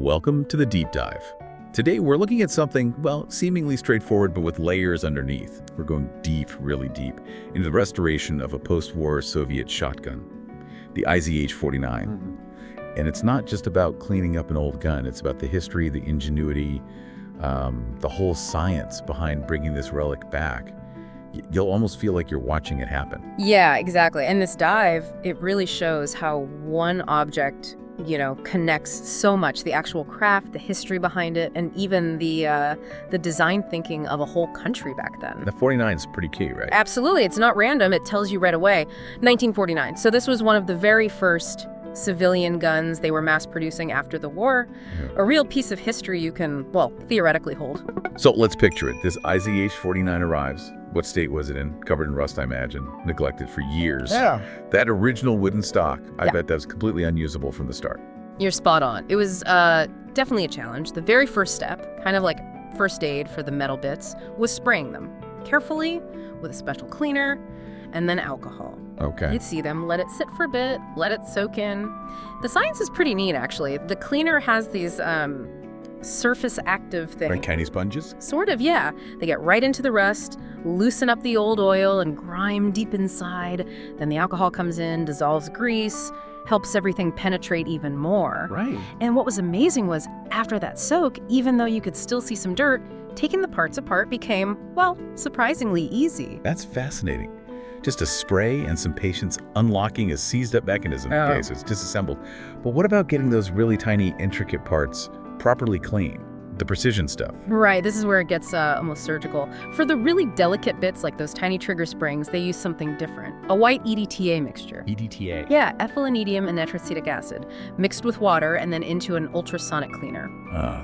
Welcome to the Deep Dive. Today we're looking at something, well, seemingly straightforward but with layers underneath. We're going deep, really deep, into the restoration of a post-war Soviet shotgun, the IZH-49. And it's not just about cleaning up an old gun, it's about the history, the ingenuity, the whole science behind bringing this relic back. You'll almost feel like you're watching it happen. Yeah, exactly. And this dive, it really shows how one object, connects so much, the actual craft, the history behind it, and even the design thinking of a whole country back then. The 49 is pretty key, right? Absolutely. It's not random. It tells you right away. 1949. So this was one of the very first civilian guns they were mass producing after the war. Yeah. A real piece of history you can, well, theoretically hold. So let's picture it. This IZH-49 arrives. What state was it in? Covered in rust, I imagine. Neglected for years. Yeah. That original wooden stock, I bet that was completely unusable from the start. You're spot on. It was definitely a challenge. The very first step, kind of like first aid for the metal bits, was spraying them carefully with a special cleaner and then alcohol. Okay. You'd see them, let it sit for a bit, let it soak in. The science is pretty neat, actually. The cleaner has these surface active things. Like tiny sponges? Sort of, yeah. They get right into the rust, loosen up the old oil and grime deep inside. Then the alcohol comes in, dissolves grease, helps everything penetrate even more. Right. And what was amazing was after that soak, even though you could still see some dirt, taking the parts apart became, well, surprisingly easy. That's fascinating. Just a spray and some patience unlocking a seized-up mechanism. Oh. Okay, so it's disassembled. But what about getting those really tiny, intricate parts properly clean? The precision stuff. Right, this is where it gets almost surgical. For the really delicate bits, like those tiny trigger springs, they use something different. A white EDTA mixture. EDTA? Yeah, ethylenedium and nitrocetic acid, mixed with water and then into an ultrasonic cleaner.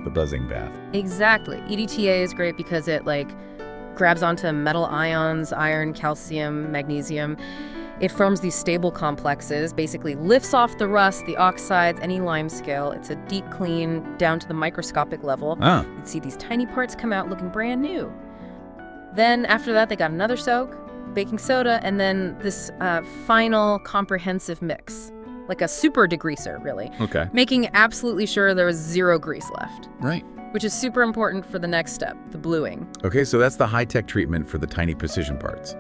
The buzzing bath. Exactly. EDTA is great because it, grabs onto metal ions, iron, calcium, magnesium. It forms these stable complexes, basically lifts off the rust, the oxides, any lime scale. It's a deep clean down to the microscopic level. You'd see these tiny parts come out looking brand new. Then after that, they got another soak, baking soda, and then this final comprehensive mix, like a super degreaser, really. Okay. Making absolutely sure there was zero grease left. Right. Which is super important for the next step, the bluing. Okay, so that's the high-tech treatment for the tiny precision parts.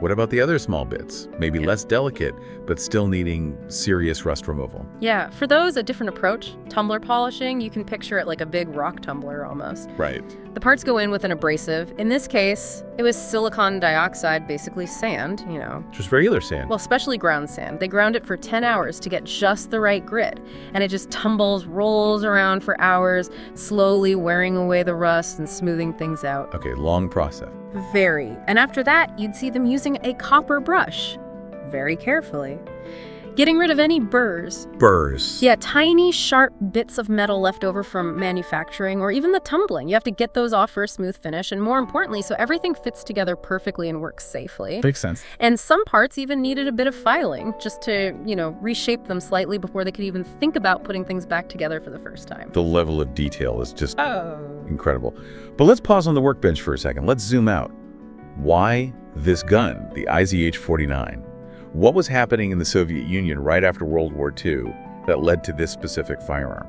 What about the other small bits? Maybe less delicate, but still needing serious rust removal. Yeah, for those, a different approach. Tumbler polishing, you can picture it like a big rock tumbler almost. Right. The parts go in with an abrasive. In this case, it was silicon dioxide, basically sand, Just regular sand. Well, especially ground sand. They ground it for 10 hours to get just the right grit. And it just tumbles, rolls around for hours, slowly wearing away the rust and smoothing things out. Okay, long process. Very. And after that, you'd see them using a copper brush, very carefully, getting rid of any burrs. Burrs. Yeah, tiny, sharp bits of metal left over from manufacturing or even the tumbling. You have to get those off for a smooth finish, and more importantly, so everything fits together perfectly and works safely. Makes sense. And some parts even needed a bit of filing just to, reshape them slightly before they could even think about putting things back together for the first time. The level of detail is just incredible. But let's pause on the workbench for a second. Let's zoom out. Why this gun, the IZH-49? What was happening in the Soviet Union right after World War II that led to this specific firearm?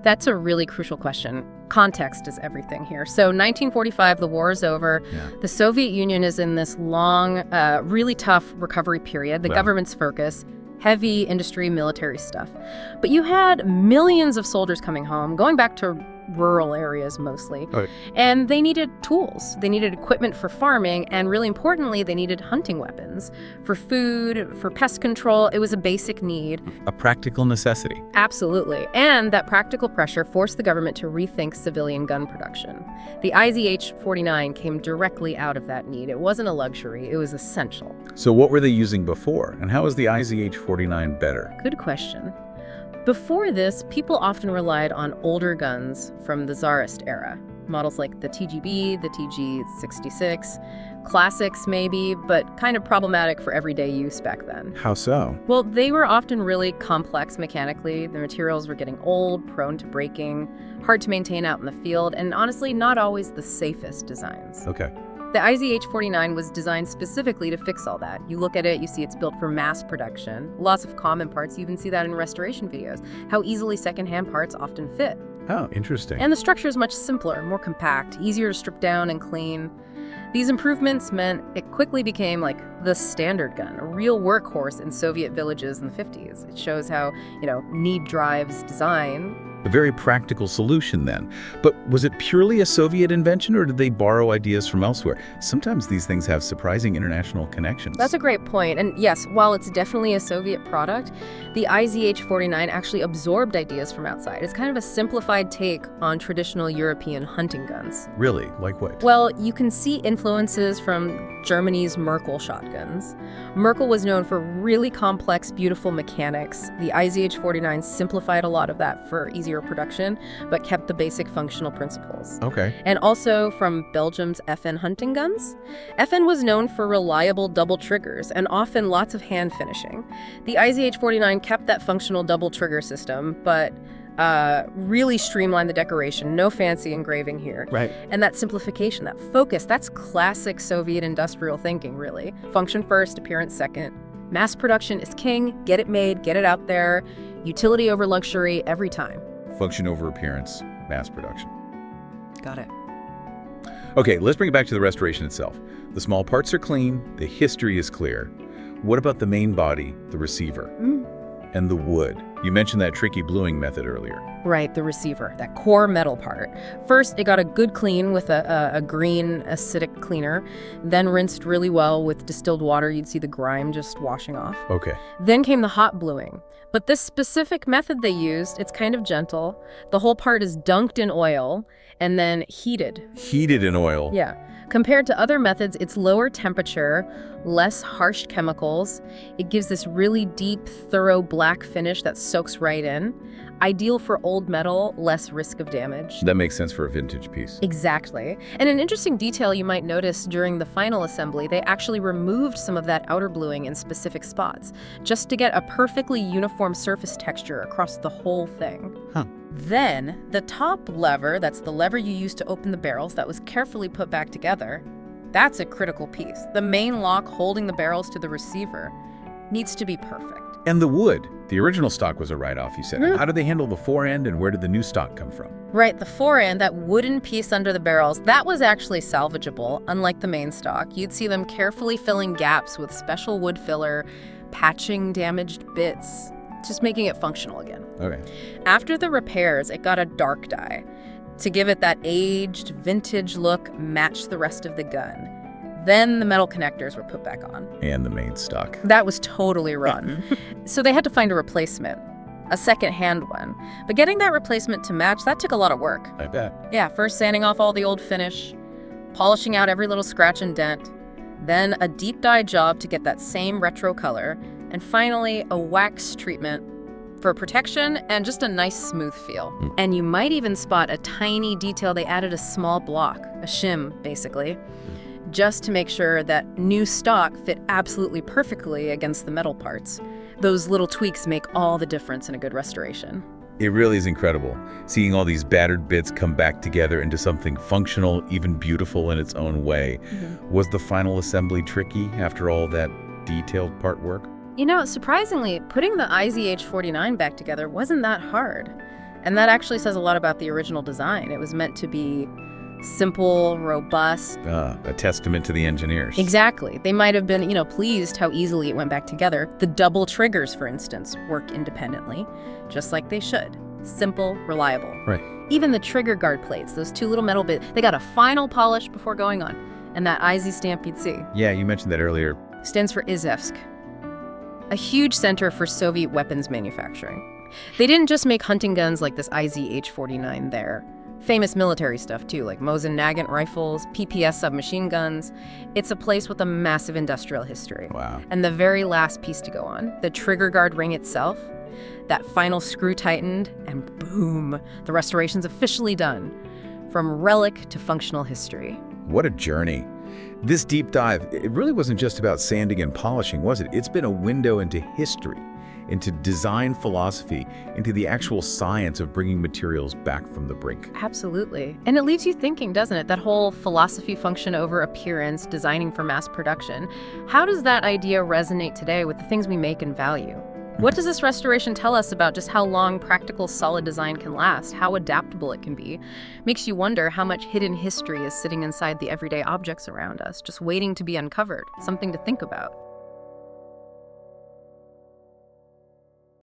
That's a really crucial question. Context is everything here. So 1945, the war is over. Yeah. The Soviet Union is in this long, really tough recovery period. The government's focus, heavy industry, military stuff. But you had millions of soldiers coming home, going back to rural areas mostly. Right. And they needed tools. They needed equipment for farming, and really importantly, they needed hunting weapons for food, for pest control. It was a basic need. A practical necessity. Absolutely. And that practical pressure forced the government to rethink civilian gun production. The IZH-49 came directly out of that need. It wasn't a luxury, it was essential. So what were they using before, and how is the IZH-49 better? Good question. Before this, people often relied on older guns from the Tsarist era. Models like the TGB, the TG-66, classics maybe, but kind of problematic for everyday use back then. How so? Well, they were often really complex mechanically. The materials were getting old, prone to breaking, hard to maintain out in the field, and honestly, not always the safest designs. Okay. The IZH-49 was designed specifically to fix all that. You look at it, you see it's built for mass production. Lots of common parts, you even see that in restoration videos, how easily secondhand parts often fit. Oh, interesting. And the structure is much simpler, more compact, easier to strip down and clean. These improvements meant it quickly became like the standard gun, a real workhorse in Soviet villages in the 50s. It shows how, need drives design. A very practical solution then. But was it purely a Soviet invention, or did they borrow ideas from elsewhere? Sometimes these things have surprising international connections. That's a great point. And yes, while it's definitely a Soviet product, the IZH-49 actually absorbed ideas from outside. It's kind of a simplified take on traditional European hunting guns. Really? Like what? Well, you can see influences from Germany's Merkel shotguns. Merkel was known for really complex, beautiful mechanics. The IZH-49 simplified a lot of that for easier production, but kept the basic functional principles. Okay. And also from Belgium's FN hunting guns. FN was known for reliable double triggers and often lots of hand finishing. The IZH-49 kept that functional double trigger system, but really streamlined the decoration. No fancy engraving here. Right. And that simplification, that focus, that's classic Soviet industrial thinking, really. Function first, appearance second. Mass production is king. Get it made, get it out there. Utility over luxury every time. Function over appearance, mass production. Got it. Okay, let's bring it back to the restoration itself. The small parts are clean, the history is clear. What about the main body, the receiver? And the wood? You mentioned that tricky bluing method earlier. Right, the receiver, that core metal part. First, it got a good clean with a green acidic cleaner, then rinsed really well with distilled water. You'd see the grime just washing off. Okay. Then came the hot bluing. But this specific method they used, it's kind of gentle. The whole part is dunked in oil and then heated. Heated in oil? Yeah. Compared to other methods, it's lower temperature, less harsh chemicals. It gives this really deep, thorough black finish that soaks right in. Ideal for old metal, less risk of damage. That makes sense for a vintage piece. Exactly. And an interesting detail you might notice during the final assembly, they actually removed some of that outer bluing in specific spots, just to get a perfectly uniform surface texture across the whole thing. Huh. Then, the top lever, that's the lever you use to open the barrels, that was carefully put back together, that's a critical piece. The main lock holding the barrels to the receiver needs to be perfect. And the wood. The original stock was a write-off, you said. How did they handle the fore end, and where did the new stock come from? Right, the fore end, that wooden piece under the barrels, that was actually salvageable, unlike the main stock. You'd see them carefully filling gaps with special wood filler, patching damaged bits, just making it functional again. Okay. After the repairs, it got a dark dye to give it that aged, vintage look, match the rest of the gun. Then the metal connectors were put back on. And the main stock. That was totally run. So they had to find a replacement, a second-hand one. But getting that replacement to match, that took a lot of work. I bet. Yeah, first sanding off all the old finish, polishing out every little scratch and dent, then a deep dye job to get that same retro color, and finally a wax treatment for protection and just a nice smooth feel. And you might even spot a tiny detail. They added a small block, a shim, basically, just to make sure that new stock fit absolutely perfectly against the metal parts. Those little tweaks make all the difference in a good restoration. It really is incredible, seeing all these battered bits come back together into something functional, even beautiful in its own way. Was the final assembly tricky after all that detailed part work? Surprisingly, putting the IZH-49 back together wasn't that hard. And that actually says a lot about the original design. It was meant to be simple, robust. A testament to the engineers. Exactly. They might have been, pleased how easily it went back together. The double triggers, for instance, work independently, just like they should. Simple, reliable. Right. Even the trigger guard plates, those two little metal bits, they got a final polish before going on. And that Isy stamp you'd see. Yeah, you mentioned that earlier. Stands for Izhevsk, a huge center for Soviet weapons manufacturing. They didn't just make hunting guns like this IZH-49 there. Famous military stuff, too, like Mosin-Nagant rifles, PPS submachine guns. It's a place with a massive industrial history. Wow. And the very last piece to go on, the trigger guard ring itself, that final screw tightened, and boom, the restoration's officially done. From relic to functional history. What a journey. This deep dive, it really wasn't just about sanding and polishing, was it? It's been a window into history, into design philosophy, into the actual science of bringing materials back from the brink. Absolutely. And it leaves you thinking, doesn't it? That whole philosophy function over appearance, designing for mass production. How does that idea resonate today with the things we make and value? What does this restoration tell us about just how long practical, solid design can last, how adaptable it can be? Makes you wonder how much hidden history is sitting inside the everyday objects around us, just waiting to be uncovered. Something to think about.